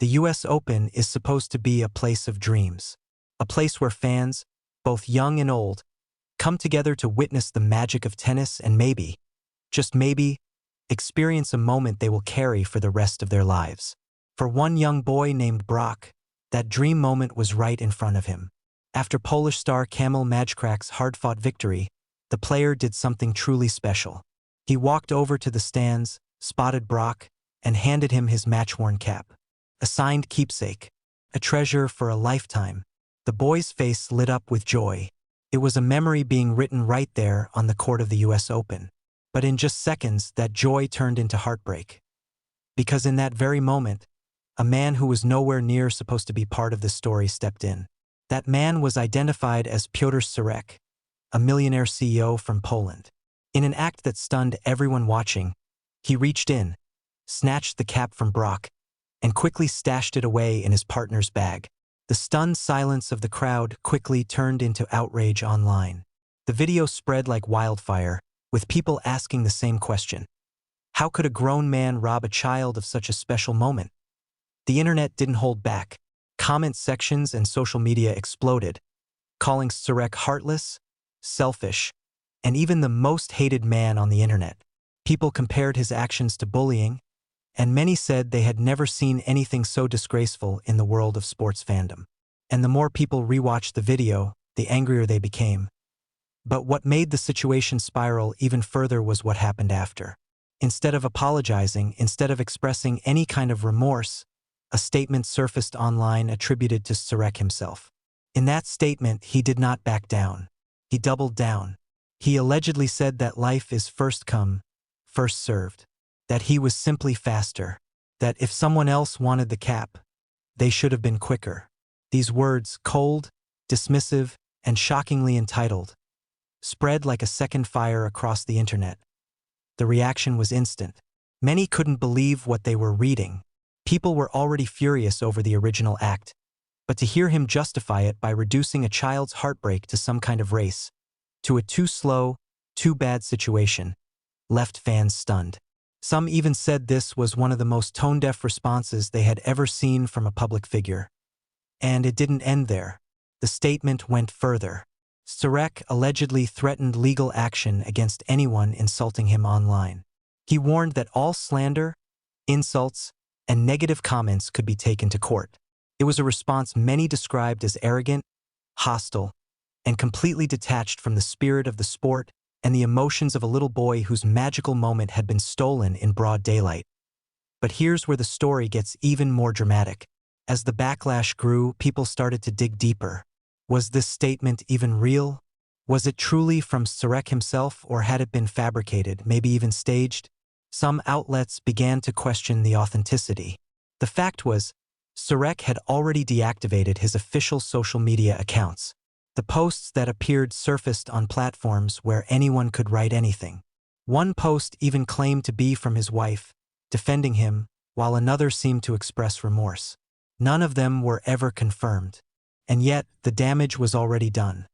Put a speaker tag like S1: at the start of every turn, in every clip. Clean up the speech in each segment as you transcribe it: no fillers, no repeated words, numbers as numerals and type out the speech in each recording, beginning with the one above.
S1: The US Open is supposed to be a place of dreams, a place where fans, both young and old, come together to witness the magic of tennis and maybe, just maybe, experience a moment they will carry for the rest of their lives. For one young boy named Brock, that dream moment was right in front of him. After Polish star Kamil Majcrak's hard-fought victory, the player did something truly special. He walked over to the stands, spotted Brock, and handed him his match-worn cap. A signed keepsake, a treasure for a lifetime. The boy's face lit up with joy. It was a memory being written right there on the court of the US Open. But in just seconds, that joy turned into heartbreak. Because in that very moment, a man who was nowhere near supposed to be part of the story stepped in. That man was identified as Piotr Surek, a millionaire CEO from Poland. In an act that stunned everyone watching, he reached in, snatched the cap from Brock, and quickly stashed it away in his partner's bag. The stunned silence of the crowd quickly turned into outrage online. The video spread like wildfire, with people asking the same question. How could a grown man rob a child of such a special moment? The internet didn't hold back. Comment sections and social media exploded, calling Surek heartless, selfish, and even the most hated man on the internet. People compared his actions to bullying, and many said they had never seen anything so disgraceful in the world of sports fandom. And the more people rewatched the video, the angrier they became. But what made the situation spiral even further was what happened after. Instead of apologizing, instead of expressing any kind of remorse, a statement surfaced online attributed to Surek himself. In that statement, he did not back down. He doubled down. He allegedly said that life is first come, first served. That he was simply faster. That if someone else wanted the cap, they should have been quicker. These words, cold, dismissive, and shockingly entitled, spread like a second fire across the internet. The reaction was instant. Many couldn't believe what they were reading. People were already furious over the original act, but to hear him justify it by reducing a child's heartbreak to some kind of race, to a too slow, too bad situation, left fans stunned. Some even said this was one of the most tone-deaf responses they had ever seen from a public figure. And it didn't end there. The statement went further. Surek allegedly threatened legal action against anyone insulting him online. He warned that all slander, insults, and negative comments could be taken to court. It was a response many described as arrogant, hostile, and completely detached from the spirit of the sport and the emotions of a little boy whose magical moment had been stolen in broad daylight. But here's where the story gets even more dramatic. As the backlash grew, people started to dig deeper. Was this statement even real? Was it truly from Surek himself, or had it been fabricated, maybe even staged? Some outlets began to question the authenticity. The fact was, Surek had already deactivated his official social media accounts. The posts that appeared surfaced on platforms where anyone could write anything. One post even claimed to be from his wife, defending him, while another seemed to express remorse. None of them were ever confirmed. And yet, the damage was already done.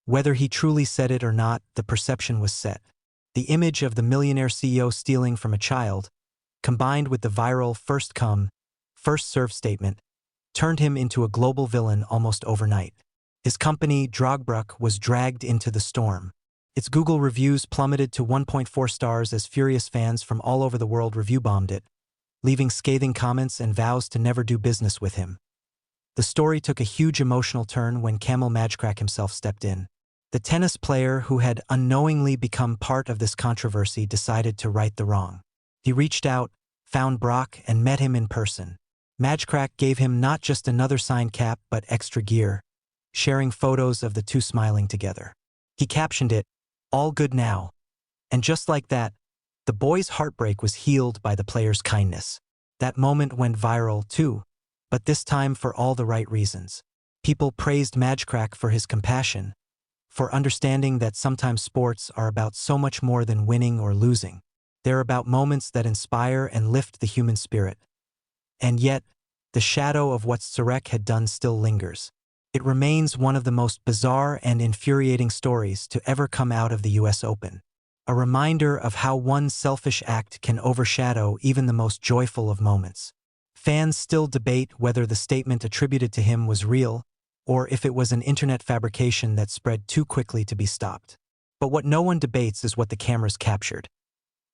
S1: Whether he truly said it or not, the perception was set. The image of the millionaire CEO stealing from a child, combined with the viral first come, first served statement, turned him into a global villain almost overnight. His company, Heartbreak, was dragged into the storm. Its Google reviews plummeted to 1.4 stars as furious fans from all over the world review-bombed it, leaving scathing comments and vows to never do business with him. The story took a huge emotional turn when Kamil Majcrak himself stepped in. The tennis player who had unknowingly become part of this controversy decided to right the wrong. He reached out, found Brock, and met him in person. Majcrak gave him not just another signed cap but extra gear, sharing photos of the two smiling together. He captioned it, "All good now." And just like that, the boy's heartbreak was healed by the player's kindness. That moment went viral too, but this time for all the right reasons. People praised Majcrak for his compassion, for understanding that sometimes sports are about so much more than winning or losing. They're about moments that inspire and lift the human spirit. And yet, the shadow of what Surek had done still lingers. It remains one of the most bizarre and infuriating stories to ever come out of the US Open. A reminder of how one selfish act can overshadow even the most joyful of moments. Fans still debate whether the statement attributed to him was real or if it was an internet fabrication that spread too quickly to be stopped. But what no one debates is what the cameras captured.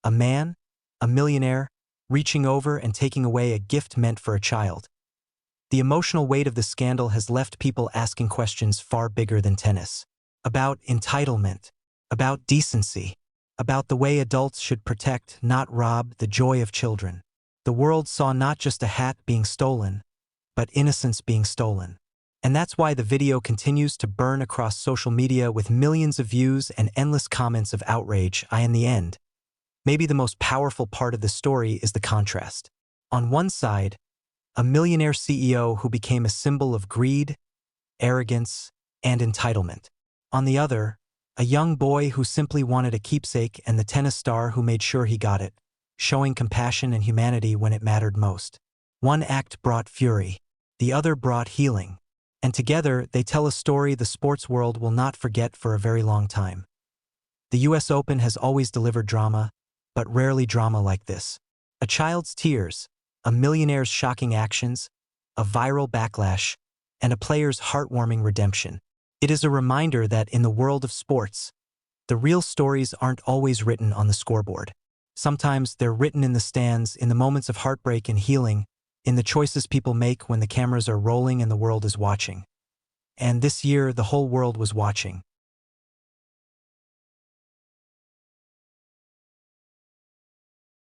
S1: A man, a millionaire, reaching over and taking away a gift meant for a child. The emotional weight of the scandal has left people asking questions far bigger than tennis. About entitlement, about decency, about the way adults should protect, not rob, the joy of children. The world saw not just a hat being stolen, but innocence being stolen. And that's why the video continues to burn across social media with millions of views and endless comments of outrage. In the end, maybe the most powerful part of the story is the contrast. On one side, a millionaire CEO who became a symbol of greed, arrogance, and entitlement. On the other, a young boy who simply wanted a keepsake and the tennis star who made sure he got it, showing compassion and humanity when it mattered most. One act brought fury, the other brought healing. And together, they tell a story the sports world will not forget for a very long time. The US Open has always delivered drama, but rarely drama like this. A child's tears, a millionaire's shocking actions, a viral backlash, and a player's heartwarming redemption. It is a reminder that in the world of sports, the real stories aren't always written on the scoreboard. Sometimes they're written in the stands, in the moments of heartbreak and healing, in the choices people make when the cameras are rolling and the world is watching. And this year, the whole world was watching.